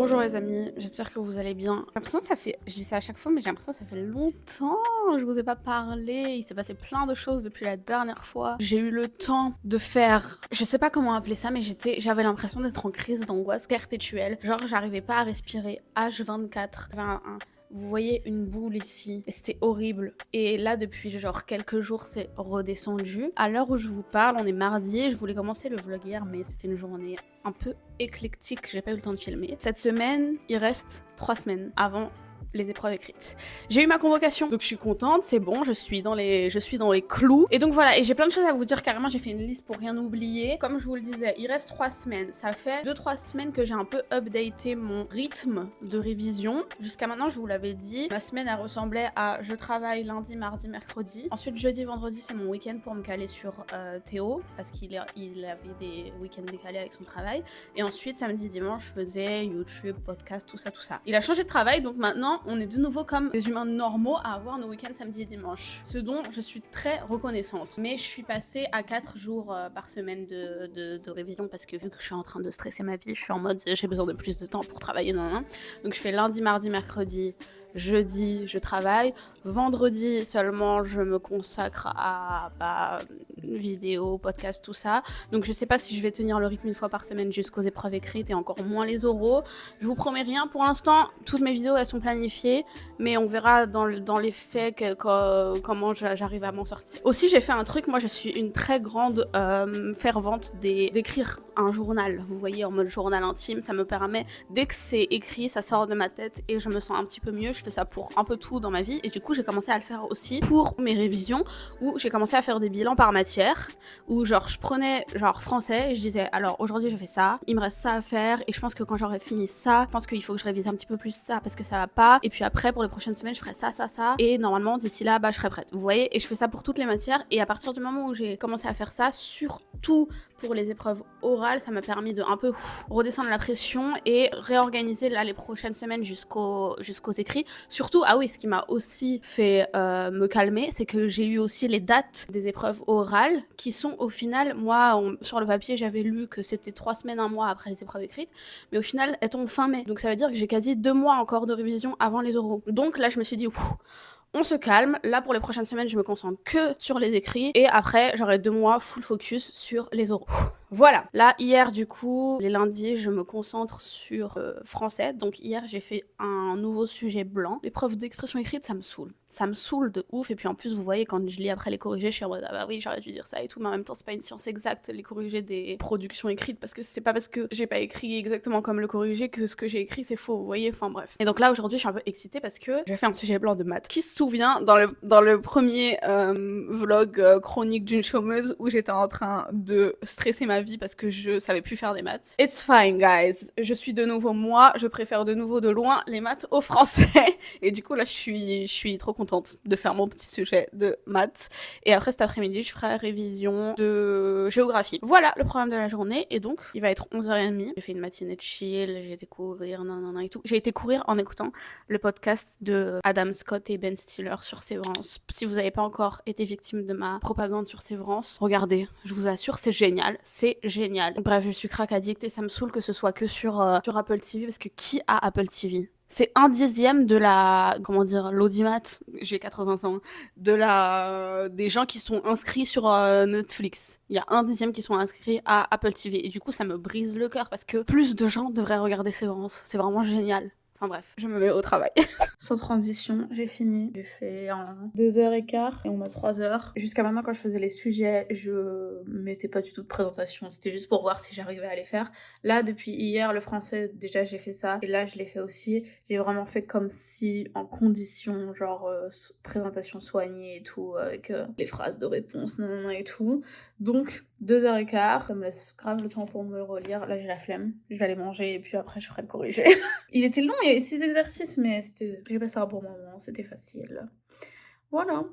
Bonjour les amis, j'espère que vous allez bien. J'ai l'impression que ça fait, je dis ça à chaque fois, mais j'ai l'impression que ça fait longtemps, je vous ai pas parlé, il s'est passé plein de choses depuis la dernière fois. J'ai eu le temps de faire, je sais pas comment appeler ça, mais j'avais l'impression d'être en crise d'angoisse perpétuelle. Genre j'arrivais pas à respirer, H24, vous voyez une boule ici, et c'était horrible. Et là, depuis genre quelques jours, c'est redescendu. À l'heure où je vous parle, on est mardi, je voulais commencer le vlog hier, mais c'était une journée un peu éclectique, j'ai pas eu le temps de filmer. Cette semaine, il reste 3 semaines avant les épreuves écrites. J'ai eu ma convocation, donc je suis contente, c'est bon, je suis dans les clous. Et donc voilà, et j'ai plein de choses à vous dire, carrément j'ai fait une liste pour rien oublier. Comme je vous le disais, il reste 3 semaines. Ça fait 2-3 semaines que j'ai un peu updaté mon rythme de révision. Jusqu'à maintenant, je vous l'avais dit, ma semaine elle ressemblait à je travaille lundi, mardi, mercredi. Ensuite, jeudi, vendredi, c'est mon week-end pour me caler sur Théo, parce qu'il avait des week-ends décalés avec son travail. Et ensuite, samedi, dimanche, je faisais YouTube, podcast, tout ça. Il a changé de travail, donc maintenant, on est de nouveau comme des humains normaux à avoir nos week-ends samedi et dimanche. Ce dont je suis très reconnaissante. Mais je suis passée à 4 jours par semaine de révision parce que vu que je suis en train de stresser ma vie, je suis en mode j'ai besoin de plus de temps pour travailler. Donc je fais lundi, mardi, mercredi. Jeudi, je travaille. Vendredi seulement, je me consacre à vidéo, podcast, tout ça. Donc je sais pas si je vais tenir le rythme une fois par semaine jusqu'aux épreuves écrites et encore moins les oraux. Je vous promets rien. Pour l'instant, toutes mes vidéos, elles sont planifiées. Mais on verra dans les faits comment j'arrive à m'en sortir. Aussi, j'ai fait un truc. Moi, je suis une très grande fervente d'écrire un journal. Vous voyez, en mode journal intime. Ça me permet, dès que c'est écrit, ça sort de ma tête et je me sens un petit peu mieux. Je fais ça pour un peu tout dans ma vie. Et du coup, j'ai commencé à le faire aussi pour mes révisions où j'ai commencé à faire des bilans par matière. Où genre, je prenais genre français et je disais, alors aujourd'hui, j'ai fait ça. Il me reste ça à faire. Et je pense que quand j'aurai fini ça, je pense qu'il faut que je révise un petit peu plus ça parce que ça va pas. Et puis après, pour les prochaines semaines, je ferai ça. Et normalement, d'ici là, je serai prête. Vous voyez? Et je fais ça pour toutes les matières. Et à partir du moment où j'ai commencé à faire ça, surtout pour les épreuves orales, ça m'a permis de un peu redescendre la pression et réorganiser là les prochaines semaines jusqu'aux écrits. Surtout, ah oui, ce qui m'a aussi fait me calmer, c'est que j'ai eu aussi les dates des épreuves orales qui sont au final, moi, sur le papier, j'avais lu que c'était 3 semaines, 1 mois après les épreuves écrites, mais au final, elles tombent fin mai. Donc ça veut dire que j'ai quasi 2 mois encore de révision avant les oraux. Donc là, je me suis dit, on se calme. Là, pour les prochaines semaines, je me concentre que sur les écrits. Et après, j'aurai 2 mois full focus sur les oraux. Voilà. Là, hier, du coup, les lundis, je me concentre sur français. Donc hier, j'ai fait un nouveau sujet blanc. L'épreuve d'expression écrite, ça me saoule. Ça me saoule de ouf. Et puis en plus, vous voyez, quand je lis après les corrigés, je suis en mode, ah bah oui, j'aurais dû dire ça et tout. Mais en même temps, c'est pas une science exacte, les corrigés des productions écrites. Parce que c'est pas parce que j'ai pas écrit exactement comme le corrigé que ce que j'ai écrit, c'est faux. Vous voyez, enfin bref. Et donc là, aujourd'hui, je suis un peu excitée parce que j'ai fait un sujet blanc de maths. Qui se souvient dans le premier vlog chronique d'une chômeuse où j'étais en train de stresser ma vie parce que je savais plus faire des maths. It's fine, guys. Je suis de nouveau moi. Je préfère de nouveau de loin les maths au français. Et du coup, là, je suis trop contente de faire mon petit sujet de maths. Et après, cet après-midi, je ferai révision de géographie. Voilà le programme de la journée. Et donc, il va être 11h30. J'ai fait une matinée de chill. J'ai été courir, et tout. J'ai été courir en écoutant le podcast de Adam Scott et Ben Stiller sur Sévrance. Si vous n'avez pas encore été victime de ma propagande sur Sévrance, regardez. Je vous assure, c'est génial. C'est génial. Bref, je suis crack addict et ça me saoule que ce soit que sur Apple TV parce que qui a Apple TV? C'est 1/10 de la, comment dire, l'audimat, j'ai 80 ans, des gens qui sont inscrits sur Netflix. Il y a 1/10 qui sont inscrits à Apple TV. Et du coup, ça me brise le cœur parce que plus de gens devraient regarder Sévrance. C'est vraiment génial. Enfin bref, je me mets au travail. Sans transition, j'ai fini. J'ai fait en 2h15 et on a 3h. Jusqu'à maintenant, quand je faisais les sujets, je mettais pas du tout de présentation. C'était juste pour voir si j'arrivais à les faire. Là, depuis hier, le français, déjà, j'ai fait ça. Et là, je l'ai fait aussi. J'ai vraiment fait comme si, en condition, genre présentation soignée et tout, avec les phrases de réponse, et tout. Donc, 2h15, ça me laisse grave le temps pour me relire. Là, j'ai la flemme. Je vais aller manger et puis après, je ferai le corrigé. Il était long, il y avait 6 exercices, mais j'ai passé un bon moment, c'était facile. Voilà,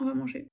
on va manger.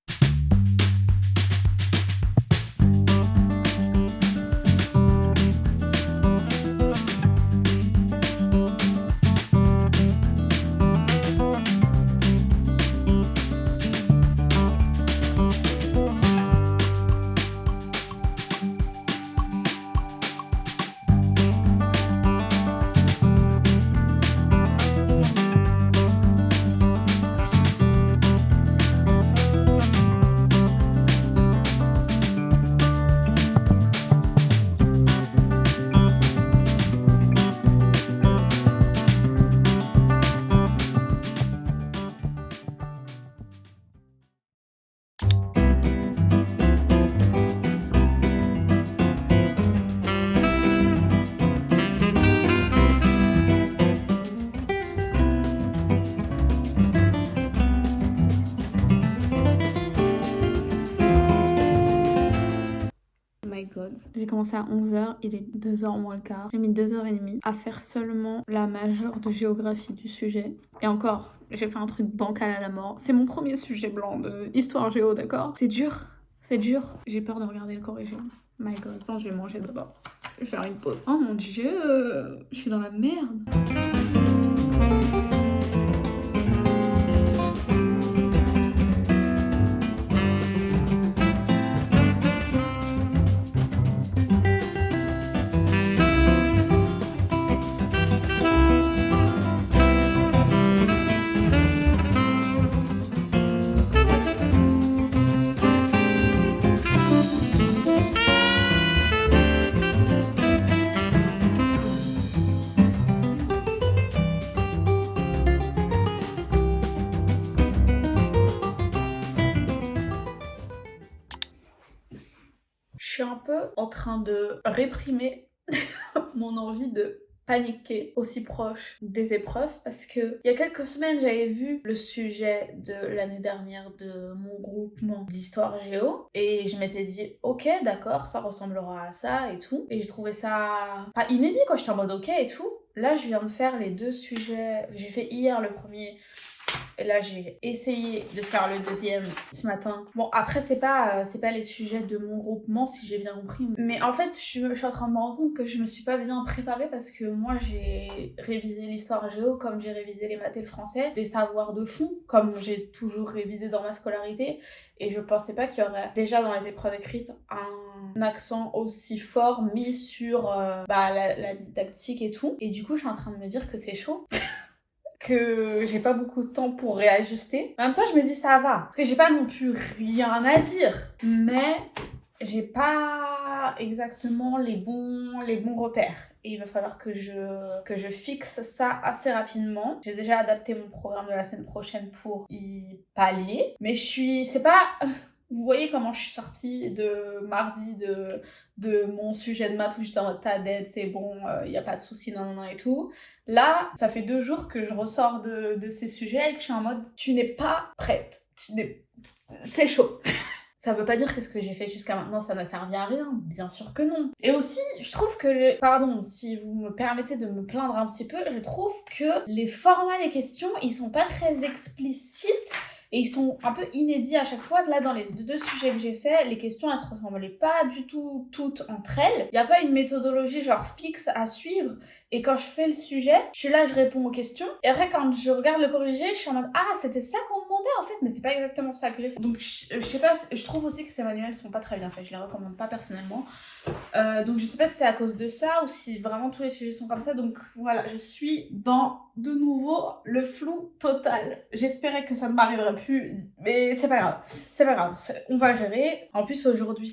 my god. J'ai commencé à 11h, il est 2h moins le quart. J'ai mis 2h30 à faire seulement la majeure de géographie du sujet. Et encore, j'ai fait un truc bancal à la mort. C'est mon premier sujet blanc de histoire géo, d'accord? C'est dur, c'est dur. J'ai peur de regarder le corrigé. My god. Attends, je vais manger d'abord. Je vais faire une pause. Oh mon dieu, je suis dans la merde. Je suis un peu en train de réprimer mon envie de paniquer aussi proche des épreuves parce que il y a quelques semaines j'avais vu le sujet de l'année dernière de mon groupement d'histoire géo et je m'étais dit ok d'accord ça ressemblera à ça et tout et j'ai trouvé ça pas inédit quoi, j'étais en mode ok et tout. Là je viens de faire les deux sujets, j'ai fait hier le premier et là j'ai essayé de faire le deuxième ce matin. Bon après c'est pas les sujets de mon groupement si j'ai bien compris. Mais en fait je suis en train de me rendre compte que je me suis pas bien préparée parce que moi j'ai révisé l'histoire géo comme j'ai révisé les maths et le français. Des savoirs de fond comme j'ai toujours révisé dans ma scolarité. Et je pensais pas qu'il y aurait déjà dans les épreuves écrites un accent aussi fort mis sur la didactique et tout. Et du coup je suis en train de me dire que c'est chaud. Que j'ai pas beaucoup de temps pour réajuster. En même temps, je me dis ça va, parce que j'ai pas non plus rien à dire, mais j'ai pas exactement les bons repères. Et il va falloir que je fixe ça assez rapidement. J'ai déjà adapté mon programme de la semaine prochaine pour y pallier, mais c'est pas... Vous voyez comment je suis sortie de mardi de mon sujet de maths où j'étais en mode t'as d'aide, c'est bon, y a pas de soucis, non et tout. Là, ça fait 2 jours que je ressors de ces sujets et que je suis en mode tu n'es pas prête. C'est chaud. Ça veut pas dire que ce que j'ai fait jusqu'à maintenant, ça n'a servi à rien. Bien sûr que non. Et aussi, je trouve que... Pardon, si vous me permettez de me plaindre un petit peu, je trouve que les formats des questions, ils sont pas très explicites. Et ils sont un peu inédits à chaque fois. Là, dans les 2 sujets que j'ai fait, les questions, elles se ressemblaient pas du tout toutes entre elles. Il n'y a pas une méthodologie genre fixe à suivre. Et quand je fais le sujet, je suis là, je réponds aux questions. Et après, quand je regarde le corrigé, je suis en mode « Ah, c'était ça qu'on demandait en fait !» Mais c'est pas exactement ça que j'ai fait. Donc, je sais pas, je trouve aussi que ces manuels sont pas très bien faits. Je les recommande pas personnellement. Donc, je sais pas si c'est à cause de ça ou si vraiment tous les sujets sont comme ça. Donc, voilà, je suis dans, de nouveau, le flou total. J'espérais que ça ne m'arriverait plus, mais c'est pas grave. C'est pas grave, on va gérer. En plus, aujourd'hui,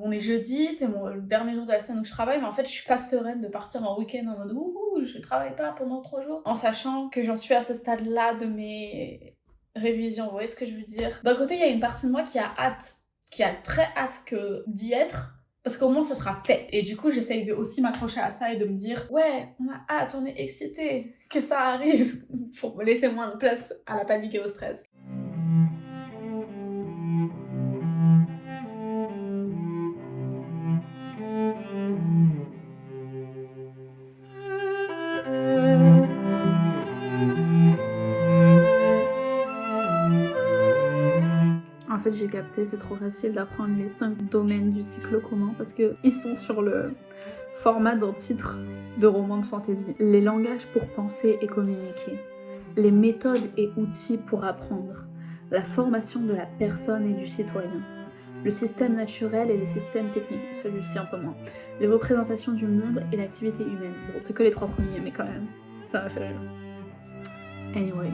on est jeudi, c'est le dernier jour de la semaine où je travaille, mais en fait, je suis pas sereine de partir en week-end en mode wouhou, je travaille pas pendant 3 jours, en sachant que j'en suis à ce stade-là de mes révisions. Vous voyez ce que je veux dire? D'un côté, il y a une partie de moi qui a hâte, qui a très hâte d'y être, parce qu'au moins ce sera fait. Et du coup, j'essaye de aussi m'accrocher à ça et de me dire ouais, on a hâte, on est excité que ça arrive pour me laisser moins de place à la panique et au stress. En fait, j'ai capté, c'est trop facile d'apprendre les 5 domaines du cycle commun parce qu'ils sont sur le format d'un titre de roman de fantasy. Les langages pour penser et communiquer, les méthodes et outils pour apprendre, la formation de la personne et du citoyen, le système naturel et les systèmes techniques, celui-ci un peu moins, les représentations du monde et l'activité humaine. Bon, c'est que les 3 premiers, mais quand même, ça m'a fait rire. Anyway.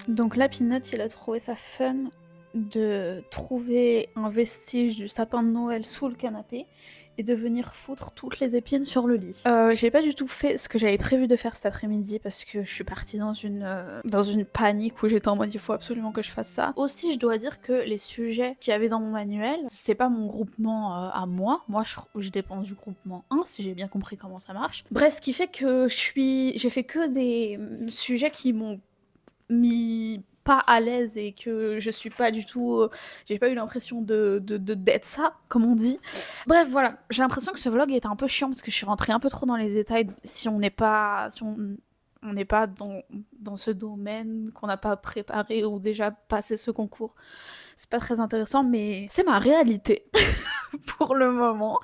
Donc là, Peanut, il a trouvé ça fun de trouver un vestige du sapin de Noël sous le canapé et de venir foutre toutes les épines sur le lit. J'ai pas du tout fait ce que j'avais prévu de faire cet après-midi parce que je suis partie dans une panique où j'étais en mode il faut absolument que je fasse ça. Aussi, je dois dire que les sujets qu'il y avait dans mon manuel, c'est pas mon groupement à moi. Moi, je dépends du groupement 1, si j'ai bien compris comment ça marche. Bref, ce qui fait que j'ai fait que des sujets qui m'ont mis pas à l'aise et que je suis pas du tout, j'ai pas eu l'impression d'être ça, comme on dit. Bref, voilà, j'ai l'impression que ce vlog était un peu chiant parce que je suis rentrée un peu trop dans les détails si on n'est pas dans ce domaine, qu'on n'a pas préparé ou déjà passé ce concours. C'est pas très intéressant, mais c'est ma réalité pour le moment.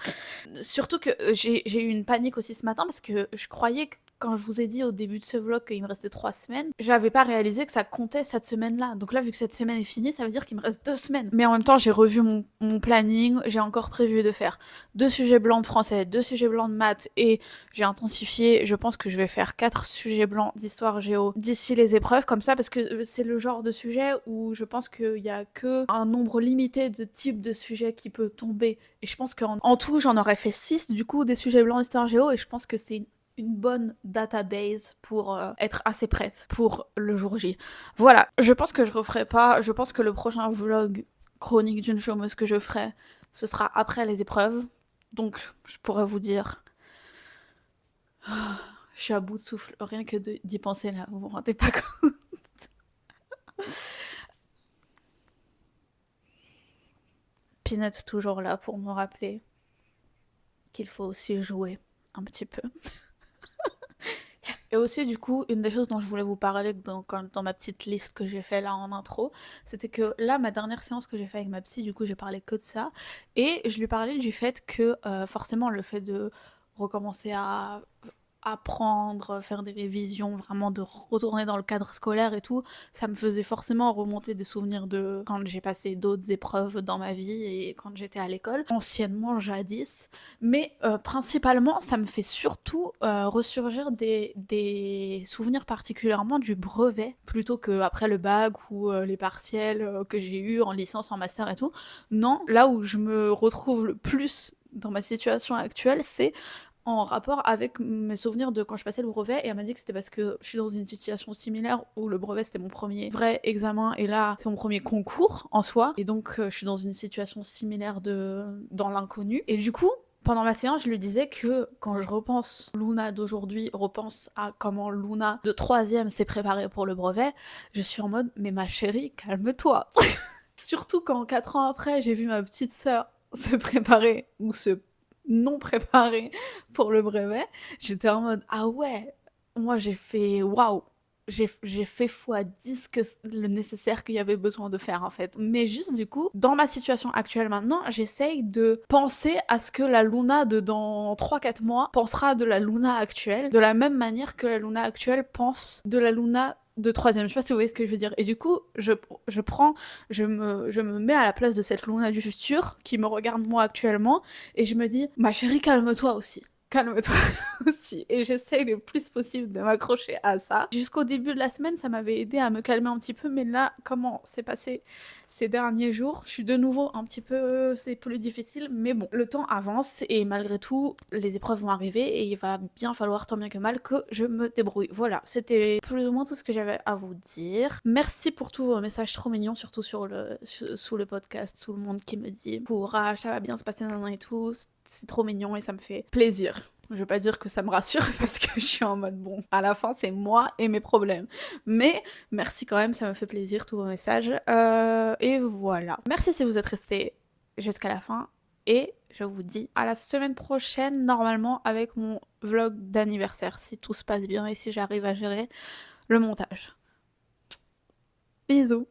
Surtout que j'ai eu une panique aussi ce matin parce que je croyais que quand je vous ai dit au début de ce vlog qu'il me restait 3 semaines, j'avais pas réalisé que ça comptait cette semaine-là. Donc là, vu que cette semaine est finie, ça veut dire qu'il me reste 2 semaines. Mais en même temps, j'ai revu mon planning, j'ai encore prévu de faire 2 sujets blancs de français, 2 sujets blancs de maths et j'ai intensifié, je pense que je vais faire 4 sujets blancs d'histoire géo d'ici les épreuves, comme ça, parce que c'est le genre de sujet où je pense qu'il y a que un nombre limité de types de sujets qui peut tomber. Et je pense qu'en tout, j'en aurais fait 6 du coup des sujets blancs d'histoire géo et je pense que c'est une bonne database pour être assez prête pour le jour J. Voilà, je pense que je referai pas, je pense que le prochain vlog chronique d'une chômeuse que je ferai, ce sera après les épreuves. Donc, je pourrais vous dire... Je suis à bout de souffle, rien que d'y penser là, vous vous rendez pas compte. Peanut toujours là pour me rappeler qu'il faut aussi jouer un petit peu. Et aussi, du coup, une des choses dont je voulais vous parler dans ma petite liste que j'ai fait là en intro, c'était que là, ma dernière séance que j'ai fait avec ma psy, du coup, j'ai parlé que de ça. Et je lui parlais du fait que, forcément, le fait de recommencer à apprendre, faire des révisions, vraiment de retourner dans le cadre scolaire et tout, ça me faisait forcément remonter des souvenirs de quand j'ai passé d'autres épreuves dans ma vie et quand j'étais à l'école, anciennement, jadis. Mais principalement, ça me fait surtout ressurgir des souvenirs particulièrement du brevet, plutôt qu'après le bac ou les partiels que j'ai eu en licence, en master et tout. Non, là où je me retrouve le plus dans ma situation actuelle, c'est en rapport avec mes souvenirs de quand je passais le brevet, et elle m'a dit que c'était parce que je suis dans une situation similaire où le brevet c'était mon premier vrai examen et là c'est mon premier concours en soi, et donc je suis dans une situation similaire dans l'inconnu. Et du coup, pendant ma séance, je lui disais que quand je repense, Luna d'aujourd'hui repense à comment Luna de 3e s'est préparée pour le brevet, je suis en mode mais ma chérie, calme-toi. Surtout quand 4 ans après, j'ai vu ma petite sœur se préparer ou se non préparée pour le brevet, j'étais en mode ah ouais, moi j'ai fait waouh, j'ai fait x10 que le nécessaire qu'il y avait besoin de faire en fait. Mais juste du coup, dans ma situation actuelle maintenant, j'essaye de penser à ce que la Luna de dans 3-4 mois pensera de la Luna actuelle, de la même manière que la Luna actuelle pense de la Luna de 3e. Je sais pas si vous voyez ce que je veux dire. Et du coup, je me mets à la place de cette Luna du futur qui me regarde moi actuellement et je me dis, ma chérie, calme-toi aussi. Calme-toi aussi. Et j'essaye le plus possible de m'accrocher à ça. Jusqu'au début de la semaine, ça m'avait aidé à me calmer un petit peu, mais là, comment c'est passé ces derniers jours, je suis de nouveau un petit peu, c'est plus difficile, mais bon, le temps avance et malgré tout, les épreuves vont arriver et il va bien falloir tant bien que mal que je me débrouille. Voilà, c'était plus ou moins tout ce que j'avais à vous dire. Merci pour tous vos messages trop mignons, surtout sous le podcast, tout le monde qui me dit courage, ça va bien se passer et tout, c'est trop mignon et ça me fait plaisir. Je vais pas dire que ça me rassure parce que je suis en mode bon, à la fin c'est moi et mes problèmes. Mais merci quand même, ça me fait plaisir tous vos messages. Et voilà. Merci si vous êtes restés jusqu'à la fin. Et je vous dis à la semaine prochaine, normalement, avec mon vlog d'anniversaire, si tout se passe bien et si j'arrive à gérer le montage. Bisous.